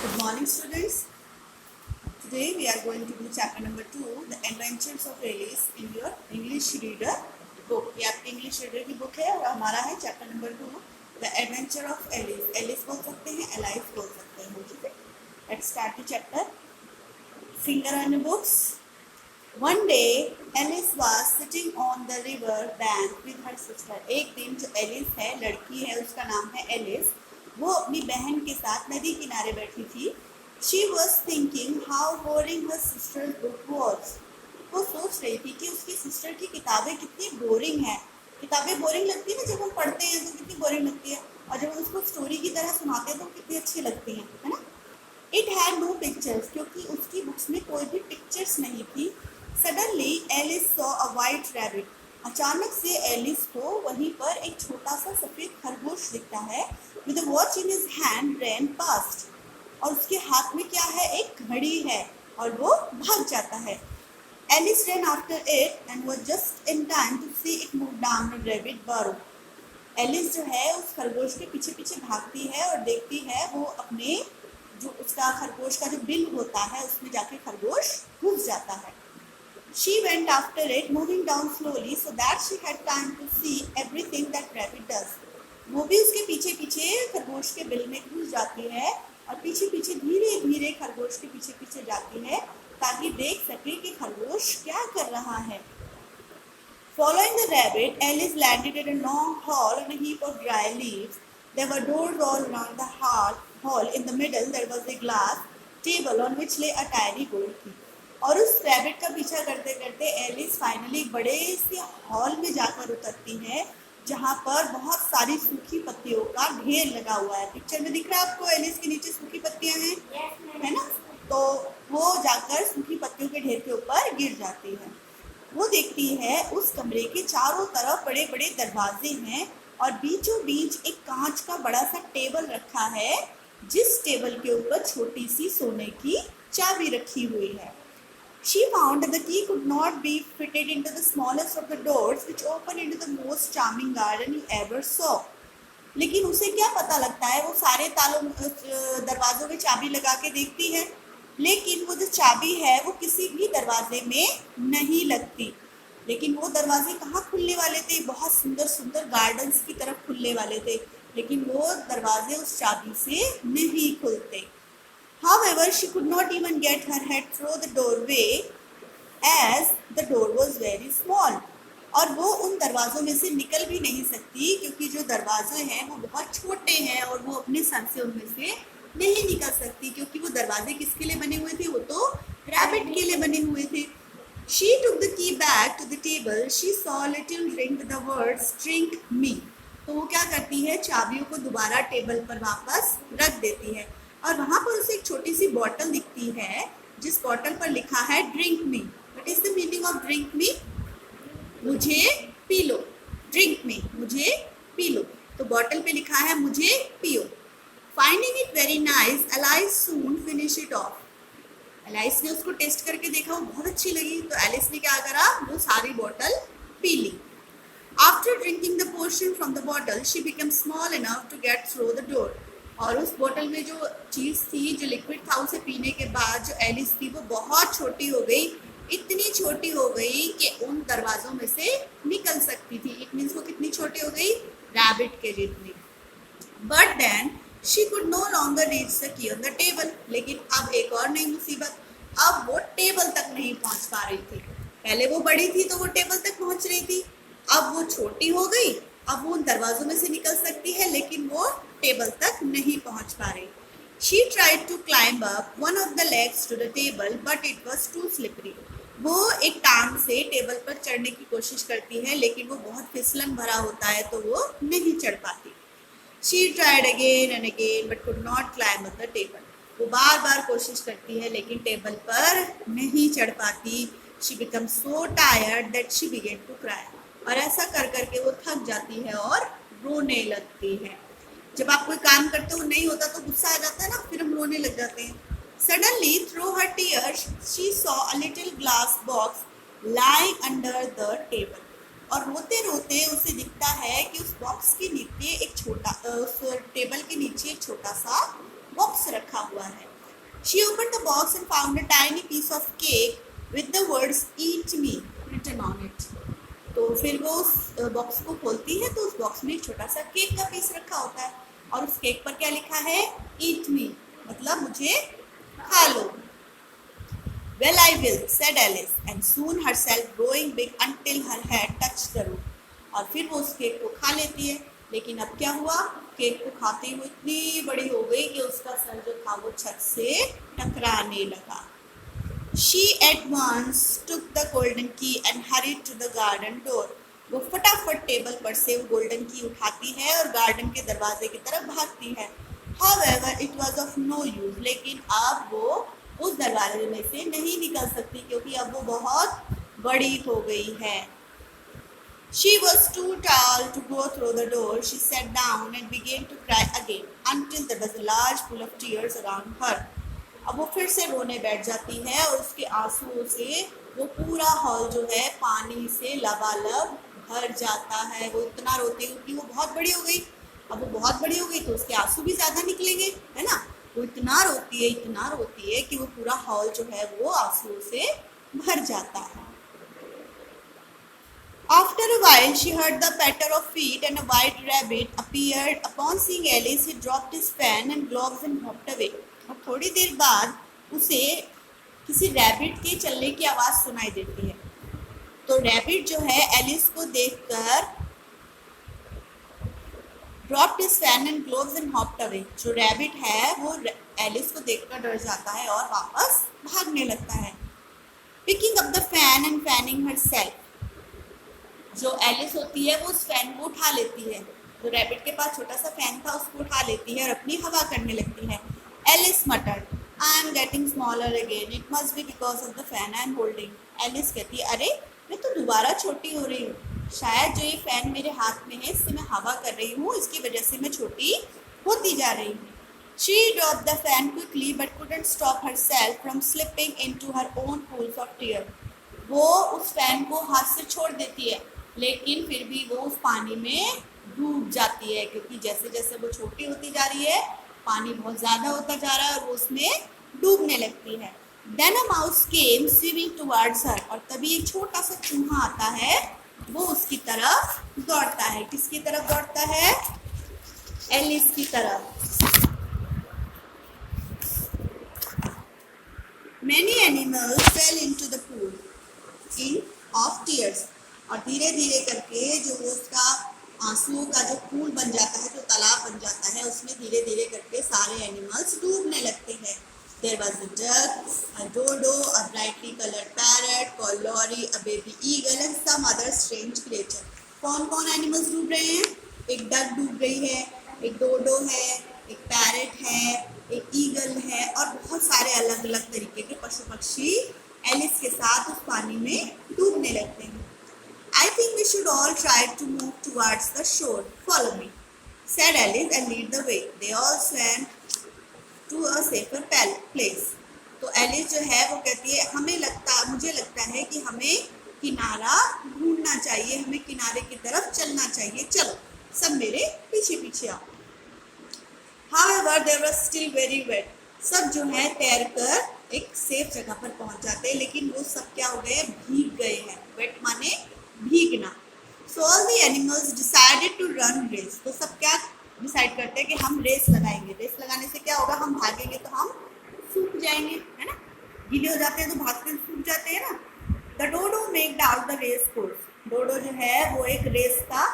Good morning, students. Today we are going to do chapter number 2, The Adventures of Alice in your English Reader book. ये आपकी English reader की book है और हमारा है chapter number 2, The Adventure of Alice. Alice बोल सकते हैं, एलाइस बोल सकते हैं. ठीक है. Let's start the chapter. Finger on the books. One day, Alice was sitting on the river bank with her sister. एक दिन जो एलिस है, लड़की है, उसका नाम है एलिस. वो अपनी बहन के साथ नदी किनारे बैठी थी. She was thinking how boring her sister's book was. वो सोच रही थी कि उसकी सिस्टर की किताबें कितनी बोरिंग है. किताबें बोरिंग लगती है ना, जब हम पढ़ते हैं तो कितनी बोरिंग लगती है, और जब हम उसको स्टोरी की तरह सुनाते हैं तो कितनी अच्छी लगती हैं, है ना. It had no pictures, क्योंकि उसकी बुक्स में कोई भी पिक्चर्स नहीं थी. Suddenly Alice saw a white rabbit. अचानक से एलिस को वहीं पर एक छोटा सा सफेद खरगोश दिखता है. With a watch in his hand ran past. और उसके हाथ में क्या है, एक घड़ी है, और वो भाग जाता है. Alice ran after it and was just in time to see it move down a rabbit burrow. Alice जो है उस खरगोश के पीछे पीछे भागती है और देखती है वो अपने जो उसका खरगोश का जो बिल होता है उसमें जाके खरगोश घुस जाता है. She went after it, moving down slowly so that she had time to see everything that rabbit does. वो भी उसके पीछे पीछे खरगोश के बिल में घुस जाती है और पीछे पीछे धीरे धीरे खरगोश के पीछे पीछे जाती है ताकि देख सके कि खरगोश क्या कर रहा है. Following the rabbit, Alice landed in a long hall on a heap of dry leaves. There were doors all around the hall. In the middle, there was a glass table on which lay a tiny gold key. और उस rabbit का पीछा करते करते Alice finally बड़े से hall में जाकर उतरती है जहाँ पर बहुत सारी सूखी पत्तियों का ढेर लगा हुआ है. पिक्चर में दिख रहा है आपको, एलिस के नीचे सूखी पत्तियां हैं, है ना. तो वो जाकर सूखी पत्तियों के ढेर के ऊपर गिर जाती है. वो देखती है उस कमरे के चारों तरफ बड़े बड़े दरवाजे हैं और बीचों बीच एक कांच का बड़ा सा टेबल रखा है जिस टेबल के ऊपर छोटी सी सोने की चाबी रखी हुई है. She found that the key could not be fitted into the smallest of the doors which opened into the most charming garden you ever saw. लेकिन उसे क्या पता लगता है, वो सारे तालों दरवाजों में चाबी लगा के देखती है, लेकिन वो जो चाबी है वो किसी भी दरवाजे में नहीं लगती. लेकिन वो दरवाजे कहाँ खुलने वाले थे, बहुत सुंदर सुंदर गार्डन्स की तरफ खुलने वाले थे, लेकिन वो दरवाजे उस चाबी से नहीं खुलते. However, she could not even get her head through the doorway as the door was very small. और वो उन दरवाज़ों में से निकल भी नहीं सकती क्योंकि जो दरवाजे हैं वो बहुत छोटे हैं और वो अपने सर से उनमें से नहीं निकल सकती, क्योंकि वो दरवाजे किसके लिए बने हुए थे, वो तो रैबिट के लिए बने हुए थे. She took the key back to the table. She saw a little ring with the words "Drink me." तो वो क्या करती है, चाबियों को दोबारा टेबल पर वापस रख देती है और वहाँ पर उसे एक छोटी सी बॉटल दिखती है जिस बॉटल पर लिखा है drink me. What is the meaning of drink me? मुझे पी लो. ड्रिंक मी, मुझे पी लो. तो बॉटल पे लिखा है मुझे पियो. Finding it very nice, alias soon finish it of. Alias ने उसको टेस्ट करके देखा, वो बहुत अच्छी लगी, तो एलिस ने क्या करा, वो सारी बॉटल पी ली. After drinking the portion from the bottle, she became small enough to get through the door. और उस बोतल में जो चीज़ थी, जो लिक्विड था, उसे पीने के बाद जो एलिस थी वो बहुत छोटी हो गई. इतनी छोटी हो गई कि उन दरवाज़ों में से निकल सकती थी. इट मीन्स वो कितनी छोटी हो गई, रैबिट के जितनी. But then she could no longer reach the key on the table. लेकिन अब एक और नई मुसीबत, अब वो टेबल तक नहीं पहुंच पा रही थी. पहले वो बड़ी थी तो वो टेबल तक पहुंच रही थी, अब वो छोटी हो गई. अब वो उन दरवाजों में से निकल सकती है लेकिन वो टेबल तक नहीं पहुंच पा रही. She tried to climb up one of the legs to the table, but it was too slippery. वो एक टांग से टेबल पर चढ़ने की कोशिश करती है लेकिन वो बहुत फिसलन भरा होता है तो वो नहीं चढ़ पाती. She tried again and again but could not climb up the table. वो बार बार कोशिश करती है लेकिन टेबल पर नहीं चढ़ पाती. She becomes so tired that she began to cry. और ऐसा कर करके वो थक जाती है और रोने लगती है. जब आप कोई काम करते हो नहीं होता तो गुस्सा आ जाता है ना, फिर हम रोने लग जाते हैं. Suddenly, through her tears, she saw a little glass box lying under the table. और रोते रोते उसे दिखता है कि उस बॉक्स के नीचे एक छोटा उस टेबल के नीचे एक छोटा सा बॉक्स रखा हुआ है। She opened the box and found a tiny piece of cake with the words "Eat me" written on it. तो फिर वो उस बॉक्स को खोलती है तो उस बॉक्स में एक छोटा सा केक का पीस रखा होता है और उस केक पर क्या लिखा है? Eat me, मतलब मुझे खा लो। Well, I will, said Alice, and soon herself growing big until her head touched the roof. और फिर वो उस केक को खा लेती है, लेकिन अब क्या हुआ? केक को खाते हुए इतनी बड़ी हो गई कि उसका सर जो था वो छत से टकराने लगा। She at once took the golden key and hurried to the garden door. वो फटाफट टेबल पर से वो गोल्डन की उठाती है और गार्डन के दरवाजे की तरफ भागती है। However, it was of no use. लेकिन अब वो उस दरवाजे में से नहीं निकल सकती क्योंकि अब वो बहुत बड़ी हो गई है। She was too tall to go through the door. She sat down and began to cry again until there was a large pool of tears around her. अब वो फिर से रोने बैठ जाती है और उसके आंसुओं से वो पूरा हॉल जो है पानी से लबालब भर जाता है। वो इतना रोती है क्योंकि वो बहुत बड़ी हो गई। अब वो बहुत बड़ी हो गई तो उसके आंसू भी ज़्यादा निकलेंगे, है ना। वो इतना रोती है कि वो पूरा हॉल जो है वो आंसुओं से भर जाता है। After a while, she heard the patter of feet and a white rabbit appeared. Upon seeing Alice, he dropped his fan and gloves and hopped away. और थोड़ी देर बाद उसे किसी रैबिट के चलने की आवाज़ सुनाई देती है। तो रैबिट जो है एलिस को देखकर dropped his fan and gloves and hopped away. जो रैबिट है वो एलिस को देखकर डर जाता है और वापस भागने लगता है। Picking up the fan and fanning herself. जो एलिस होती है वो उस फैन को उठा लेती है। तो रैबिट के पास छोटा सा फैन था, उसको उठा लेती है और अपनी हवा करने लगती है। Alice muttered, I am getting smaller again, it must be because of the fan I am holding. Alice कहती है, अरे मैं तो दोबारा छोटी हो रही हूँ, शायद जो ये फैन मेरे हाथ में है इससे मैं हवा कर रही हूँ, इसकी वजह से मैं छोटी होती जा रही हूँ। She dropped the fan quickly but couldn't stop herself from slipping into her own pools of tears. वो उस फैन को हाथ से छोड़ देती है लेकिन फिर भी वो उस पानी में डूब जाती है क्योंकि जैसे जैसे वो छोटी होती जा रही है पानी बहुत ज़्यादा होता जा रहा है और वो उसमें डूबने लगती है। Then a mouse came swimming towards her. और तभी एक छोटा सा चूहा आता है, वो उसकी तरफ दौड़ता है। किसकी तरफ दौड़ता है? एलिस की तरफ। Many animals fell into the pool of tears. और धीरे धीरे करके जो उसका आंसुओं का जो पूल बन जाता है, जो तालाब बन जाता है, उसमें धीरे धीरे करके सारे एनिमल्स डूबने लगते हैं। There was a duck, a dodo, a brightly colored parrot called Lorry, a baby eagle and some other strange creature. कौन कौन एनिमल्स डूब रहे हैं? एक डक डूब रही है, एक डोडो है, एक पैरेट है, एक ईगल है और बहुत सारे अलग अलग तरीके के पशु पक्षी एलिस के साथ उस पानी में डूबने लगते हैं। I think we should all try to move towards the shore. Follow me, said Alice and lead the way. They all swam to a safer place. तो एलिस जो है वो कहती है मुझे लगता है कि हमें किनारा ढूंढना चाहिए, हमें किनारे की तरफ चलना चाहिए, चलो सब मेरे पीछे पीछे आओ। However, they were still very wet. सब जो है तैरकर एक सेफ जगह पर पहुंच जाते हैं लेकिन वो सब क्या हो गए? भीग गए हैं। वेट माने भीगना। So all the animals decided to run race. तो सब क्या डिसाइड करते हैं कि हम रेस लगाएंगे। रेस लगाने से क्या होगा? हम भागेंगे तो हम सूख जाएंगे, है ना। गीले हो जाते हैं तो भागते सूख जाते हैं ना। The dodo made out the race course. डोडो जो है वो एक रेस का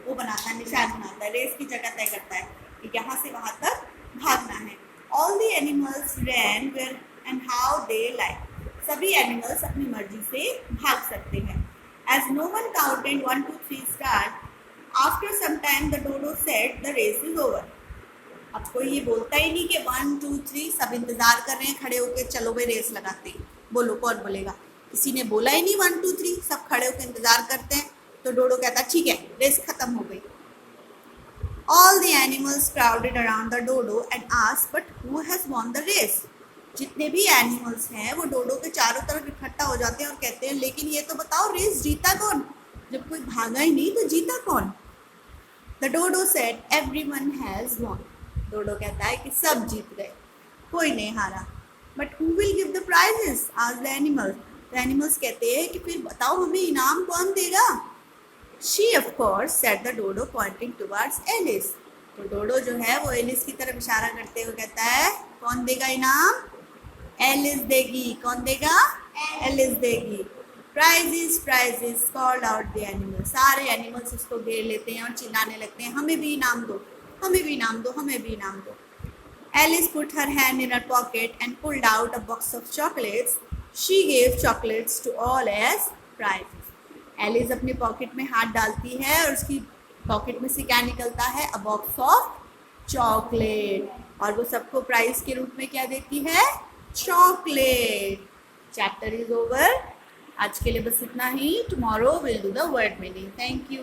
वो बनाता है, निशान बनाता है, रेस की जगह तय करता है कि यहाँ से वहाँ तक भागना है। All the animals ran where and how they like. सभी एनिमल्स अपनी मर्जी से भाग सकते हैं। As no one counted 1, 2, 3 start, after some time the dodo said the race is over. अब कोई ये बोलता ही नहीं कि 1, 2, 3 सब इंतजार कर रहे हैं खड़े होकर, चलो भाई रेस लगाते हैं। बोलो कौन बोलेगा? किसी ने बोला ही नहीं 1, 2, 3, सब खड़े होकर इंतजार करते हैं। तो डोडो कहता ठीक है रेस खत्म हो गई। All the animals crowded around the dodo and asked, but who has won the race? जितने भी एनिमल्स हैं वो डोडो के चारों तरफ इकट्ठा हो जाते हैं और कहते हैं लेकिन ये तो बताओ रेस जीता कौन? जब कोई भागा ही नहीं तो जीता कौन? The dodo said, everyone has won. डोडो कहता है कि सब जीत गए, कोई नहीं हारा। But who will give the prizes? Asked the animals. तो एनिमल्स कहते हैं कि फिर बताओ हमें इनाम कौन देगा? She of course said the dodo pointing towards Alice. तो डोडो जो है वो एलिस की तरफ इशारा करते हुए कहता है कौन देगा इनाम? एलिस देगी। कौन देगा? एलिस देगी। Prizes called out the animal. सारे एनिमल्स उसको घेर लेते हैं और चिल्लाने लगते हैं हमें भी इनाम दो, हमें भी इनाम दो, हमें भी इनाम दो। Alice put her hand in her pocket and pulled out a box of chocolates. She gave chocolates to all as prizes. Alice अपने पॉकेट में हाथ डालती है और उसकी पॉकेट में से क्या निकलता है? A box of chocolate. और वो सबको प्राइज के रूप में क्या देती है? चॉकलेट। Chapter is over. आज के लिए बस इतना ही। Tomorrow will do the word meaning. Thank you.